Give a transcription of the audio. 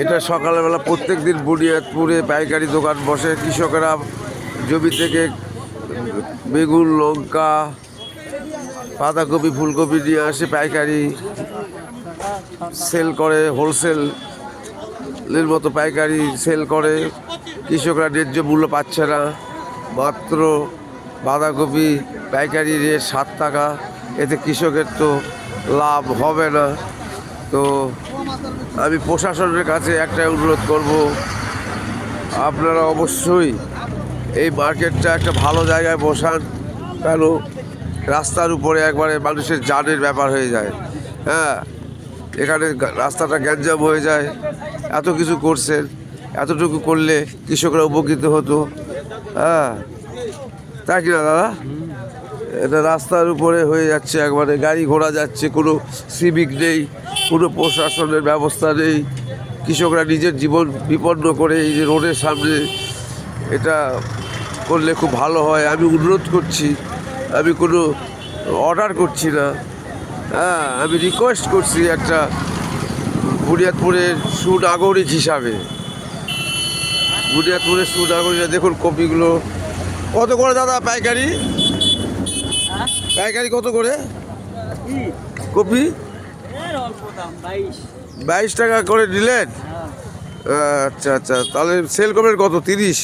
এটা সকালবেলা প্রত্যেক দিন বুনিয়াদপুরে পাইকারি দোকান বসে। কৃষকেরা জমি থেকে বেগুন, লঙ্কা, বাঁধাকপি, ফুলকপি নিয়ে আসে, পাইকারি সেল করে, হোলসেলের মতো পাইকারি সেল করে। কৃষকরা ন্যায্য মূল্য পাচ্ছে না। মাত্র বাঁধাকপি পাইকারি রেট 7 টাকা। এতে কৃষকের তো লাভ হবে না। তো আমি প্রশাসনের কাছে একটাই অনুরোধ করব, আপনারা অবশ্যই এই মার্কেটটা একটা ভালো জায়গায় বসান। কেন রাস্তার উপরে একবারে মানুষের জানের ব্যাপার হয়ে যায়। হ্যাঁ, এখানে রাস্তাটা গ্যাঞ্জাম হয়ে যায়। এত কিছু করছেন, এতটুকু করলে কৃষকরা উপকৃত হতো। হ্যাঁ, তাই কি না দাদা? এটা রাস্তার উপরে হয়ে যাচ্ছে, একবারে গাড়ি ঘোড়া যাচ্ছে, কোনো সিভিক নেই, কোনো প্রশাসনের ব্যবস্থা নেই। কৃষকরা নিজের জীবন বিপন্ন করে এই যে রোডের সামনে, এটা করলে খুব ভালো হয়। আমি অনুরোধ করছি, আমি কোনো অর্ডার করছি না। হ্যাঁ, আমি রিকোয়েস্ট করছি একটা বুনিয়াদপুরের সুনাগরিক হিসাবে। বুনিয়াদপুরের সুনাগরিক, দেখুন কপিগুলো কত করে দাদা পাইকারি? পাইকারি কত করে কপি? 22 টাকা করে দিলেন? আচ্ছা আচ্ছা, তাহলে সেল করবেন কত? 30?